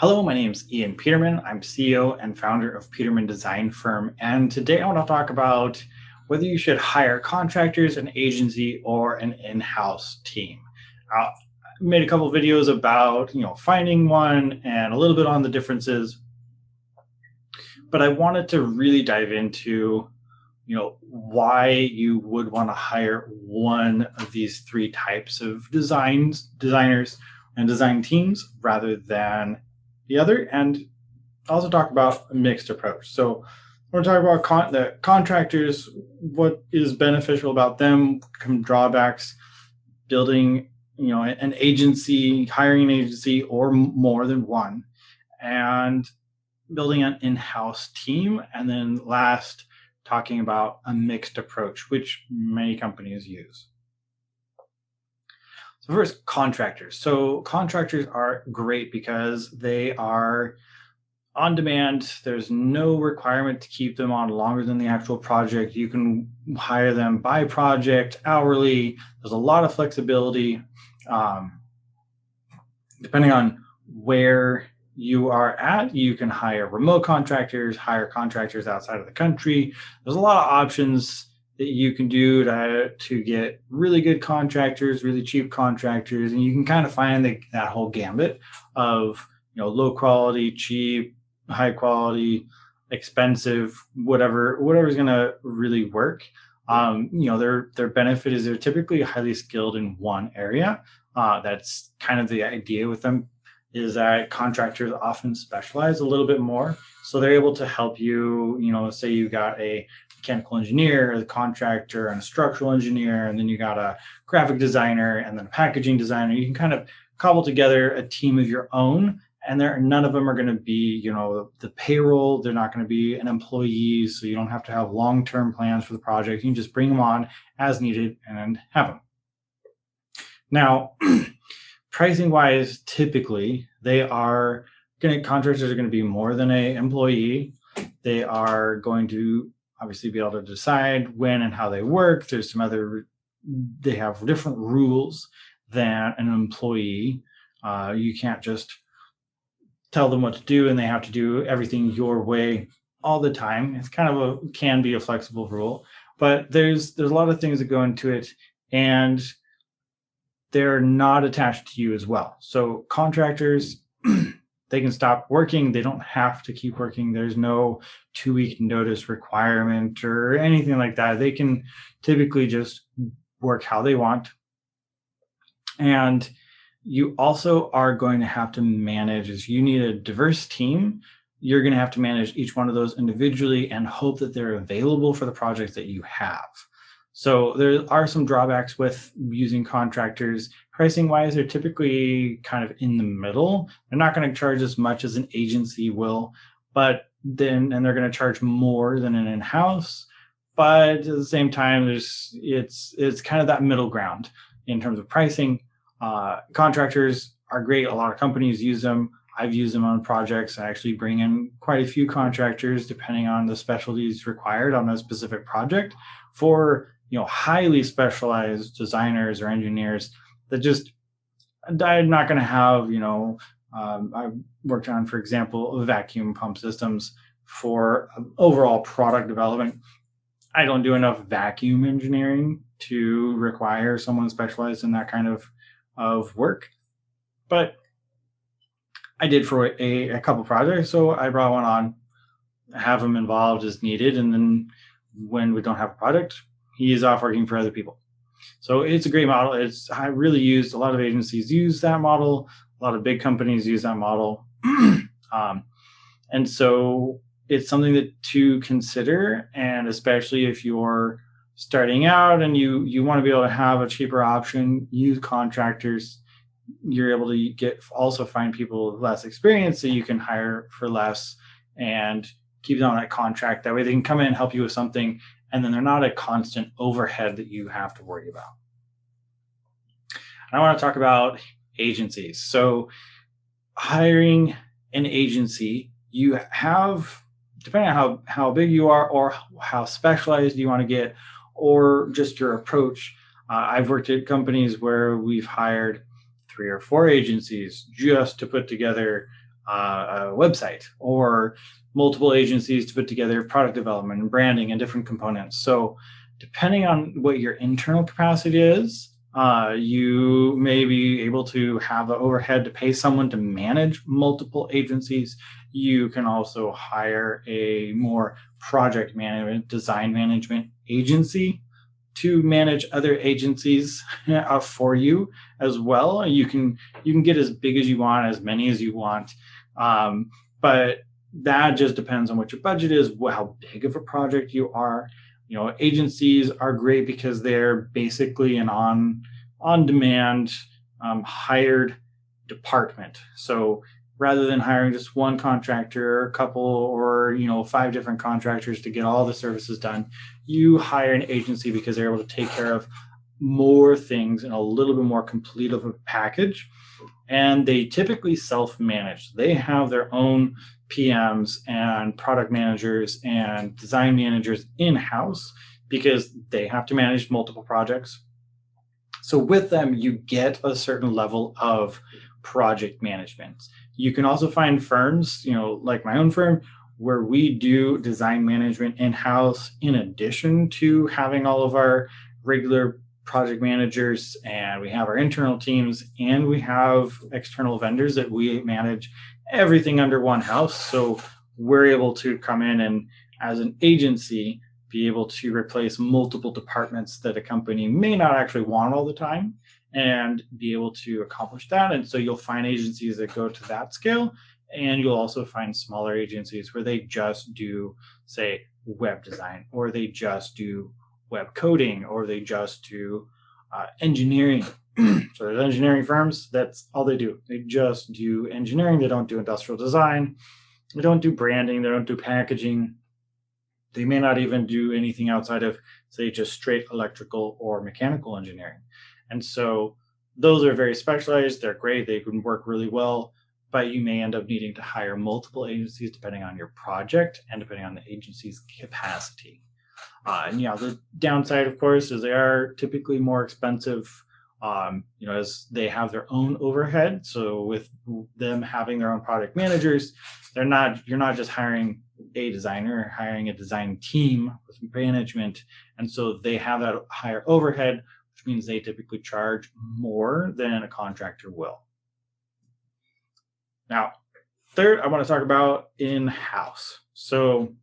Hello, my name is Ian Peterman. I'm CEO and founder of Peterman Design Firm. And today I want to talk about whether you should hire contractors, an agency, or an in-house team. I made a couple of videos about, finding one and a little bit on the differences. But I wanted to really dive into, why you would want to hire one of these three types of designers and design teams rather than the other, and also talk about a mixed approach. So we're talking about the contractors, what is beneficial about them, some drawbacks, building, an agency, hiring an agency or more than one, and building an in-house team. And then last, talking about a mixed approach, which many companies use. So first, contractors. So contractors are great because they are on demand. There's no requirement to keep them on longer than the actual project. You can hire them by project, hourly. There's a lot of flexibility. Depending on where you are at, you can hire remote contractors, hire contractors outside of the country. There's a lot of options that you can do to get really good contractors, really cheap contractors, and you can kind of find that whole gambit of low quality, cheap, high quality, expensive, whatever's going to really work. Their benefit is they're typically highly skilled in one area. That's kind of the idea with them, is that contractors often specialize a little bit more. So they're able to help you, say you got a mechanical engineer, a contractor, and a structural engineer, and then you got a graphic designer and then a packaging designer. You can kind of cobble together a team of your own, and none of them are going to be, the payroll. They're not going to be an employee, so you don't have to have long-term plans for the project. You can just bring them on as needed and have them. Now, pricing wise, typically contractors are going to be more than an employee. They are going to obviously be able to decide when and how they work. They have different rules than an employee. You can't just tell them what to do and they have to do everything your way all the time. It's can be a flexible rule, but there's a lot of things that go into it, and they're not attached to you as well. So contractors, they can stop working. They don't have to keep working. There's no 2-week notice requirement or anything like that. They can typically just work how they want. And you also are going to have to manage, as you need a diverse team, you're going to have to manage each one of those individually and hope that they're available for the projects that you have. So there are some drawbacks with using contractors. Pricing wise, they're typically kind of in the middle. They're not going to charge as much as an agency will, and they're going to charge more than an in-house. But at the same time, it's kind of that middle ground in terms of pricing. Contractors are great. A lot of companies use them. I've used them on projects. I actually bring in quite a few contractors depending on the specialties required on a specific project for highly specialized designers or engineers that just I'm not going to have. I've worked on, for example, vacuum pump systems for overall product development. I don't do enough vacuum engineering to require someone specialized in that kind of work, but I did for a couple projects. So I brought one on, have them involved as needed, and then when we don't have a project, he is off working for other people. So it's a great model. I really used, a lot of agencies use that model. A lot of big companies use that model. And so it's something to consider. And especially if you're starting out and you want to be able to have a cheaper option, use contractors. You're able to also find people with less experience that you can hire for less and keep them on that contract. That way they can come in and help you with something, and then they're not a constant overhead that you have to worry about. And I want to talk about agencies. So hiring an agency, you have, depending on how big you are or how specialized you want to get, or just your approach. I've worked at companies where we've hired 3 or 4 agencies just to put together a website, or multiple agencies to put together product development and branding and different components. So depending on what your internal capacity is, you may be able to have the overhead to pay someone to manage multiple agencies. You can also hire a more project management, design management agency to manage other agencies for you as well. You can get as big as you want, as many as you want, but that just depends on what your budget is, how big of a project you are. Agencies are great because they're basically an on demand hired department. So rather than hiring just one contractor, or a couple, or 5 different contractors to get all the services done, you hire an agency because they're able to take care of more things in a little bit more complete of a package. And they typically self-manage. They have their own PMs and product managers and design managers in-house because they have to manage multiple projects. So with them, you get a certain level of project management. You can also find firms, like my own firm, where we do design management in-house in addition to having all of our regular project managers, and we have our internal teams, and we have external vendors that we manage everything under one house. So we're able to come in and, as an agency, be able to replace multiple departments that a company may not actually want all the time, and be able to accomplish that. And so you'll find agencies that go to that scale, and you'll also find smaller agencies where they just do, say, web design, or they just do web coding, or they just do engineering. So there's engineering firms, that's all they do. They just do engineering. They don't do industrial design. They don't do branding. They don't do packaging. They may not even do anything outside of, say, just straight electrical or mechanical engineering. And so those are very specialized. They're great. They can work really well, but you may end up needing to hire multiple agencies depending on your project and depending on the agency's capacity. And the downside, of course, is they are typically more expensive, as they have their own overhead. So with them having their own product managers, you're not just hiring a designer, hiring a design team with management. And so they have that higher overhead, which means they typically charge more than a contractor will. Now, third, I want to talk about in-house. So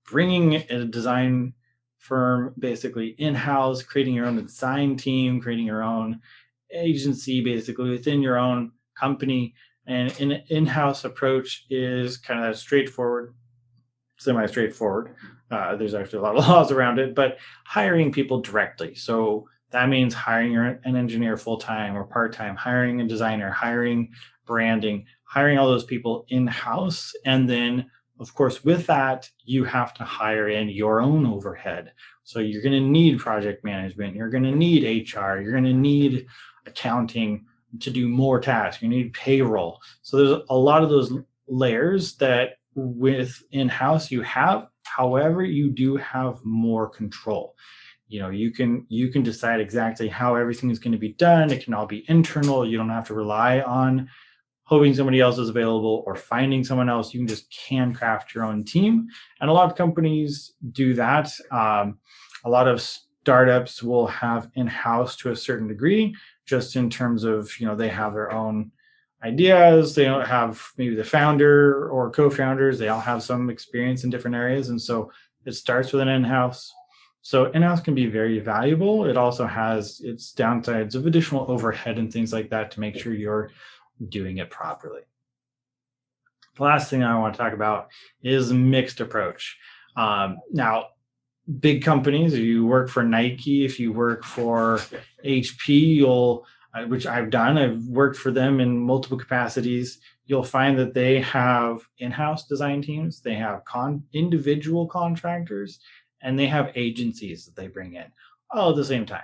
bringing a design firm basically in-house, creating your own design team, creating your own agency basically within your own company. And an in-house approach is kind of straightforward, semi-straightforward. There's actually a lot of laws around it, but hiring people directly. So that means hiring an engineer full-time or part-time, hiring a designer, hiring branding, hiring all those people in-house. And then, of course, with that, you have to hire in your own overhead. So you're going to need project management. You're going to need HR. You're going to need accounting to do more tasks. You need payroll. So there's a lot of those layers that with in-house you have. However, you do have more control. You can decide exactly how everything is going to be done. It can all be internal. You don't have to rely on hoping somebody else is available or finding someone else. You can craft your own team. And a lot of companies do that. A lot of startups will have in-house to a certain degree, just in terms of, they have their own ideas. They don't have maybe the founder or co-founders. They all have some experience in different areas. And so it starts with an in-house. So in-house can be very valuable. It also has its downsides of additional overhead and things like that to make sure you're doing it properly. The last thing I want to talk about is a mixed approach. Now, big companies, if you work for Nike, if you work for HP, which I've done, I've worked for them in multiple capacities, you'll find that they have in-house design teams, they have individual contractors, and they have agencies that they bring in all at the same time.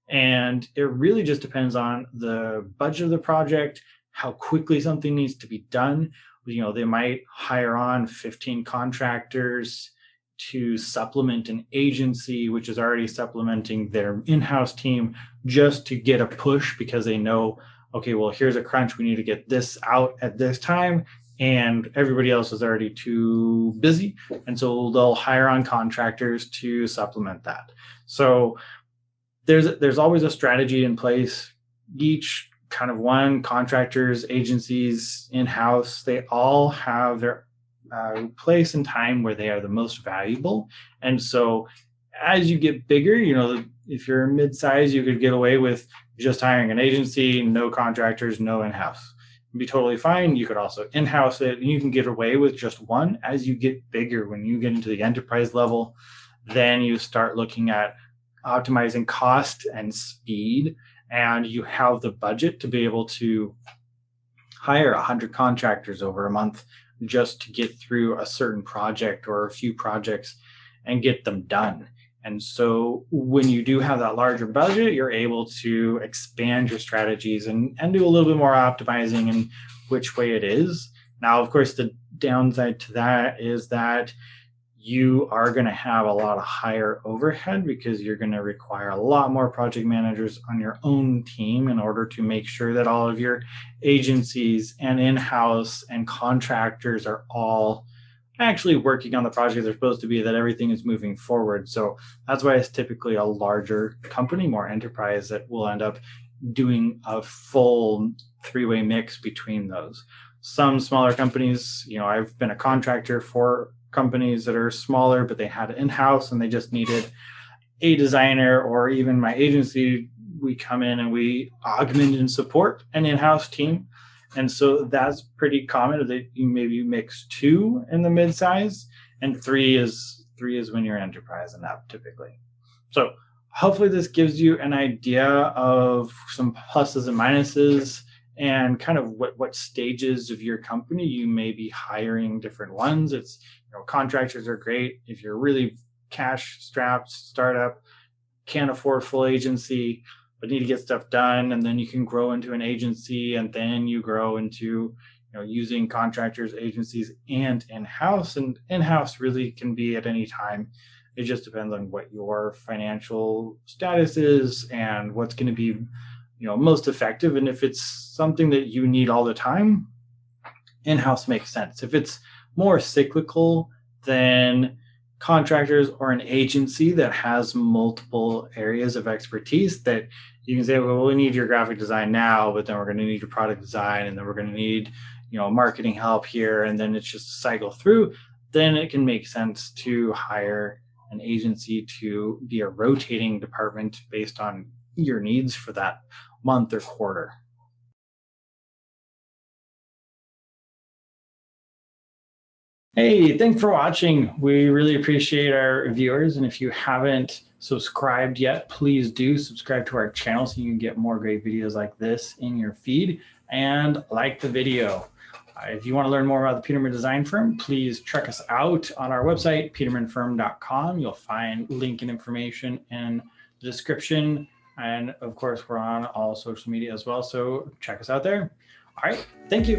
And it really just depends on the budget of the project, how quickly something needs to be done. They might hire on 15 contractors to supplement an agency, which is already supplementing their in-house team, just to get a push because they know okay, well, here's a crunch. We need to get this out at this time. And everybody else is already too busy. And so they'll hire on contractors to supplement that. So there's always a strategy in place. Each kind of one, contractors, agencies, in-house, they all have their place and time where they are the most valuable. And so as you get bigger, if you're mid-size, you could get away with just hiring an agency, no contractors, no in-house. It'd be totally fine. You could also in-house it, and you can get away with just one. As you get bigger, when you get into the enterprise level, then you start looking at optimizing cost and speed, and you have the budget to be able to hire 100 contractors over a month just to get through a certain project or a few projects and get them done. And so when you do have that larger budget, you're able to expand your strategies and do a little bit more optimizing in which way it is. Now, of course, the downside to that is that you are going to have a lot of higher overhead because you're going to require a lot more project managers on your own team in order to make sure that all of your agencies and in-house and contractors are all actually working on the project they're supposed to be, that everything is moving forward. So that's why it's typically a larger company, more enterprise, that will end up doing a full three-way mix between those. Some smaller companies, I've been a contractor for companies that are smaller, but they had in-house and they just needed a designer, or even my agency, we come in and we augment and support an in-house team. And so that's pretty common that you maybe mix two in the mid-size, and three is when you're enterprise and up typically. So hopefully this gives you an idea of some pluses and minuses and kind of what stages of your company you may be hiring different ones. It's, contractors are great if you're really cash strapped startup, can't afford full agency, but need to get stuff done, and then you can grow into an agency, and then you grow into using contractors, agencies, and in-house. And in-house really can be at any time. It just depends on what your financial status is and what's going to be most effective. And if it's something that you need all the time, in-house makes sense. If it's more cyclical, then contractors or an agency that has multiple areas of expertise that you can say, well, we need your graphic design now, but then we're going to need your product design, and then we're going to need marketing help here, and then it's just a cycle through. Then it can make sense to hire an agency to be a rotating department based on your needs for that month or quarter. Hey, thanks for watching. We really appreciate our viewers. And if you haven't subscribed yet, please do subscribe to our channel so you can get more great videos like this in your feed, and like the video. If you want to learn more about the Peterman Design Firm, please check us out on our website, petermanfirm.com. You'll find link and information in the description. And of course, we're on all social media as well. So check us out there. All right. Thank you.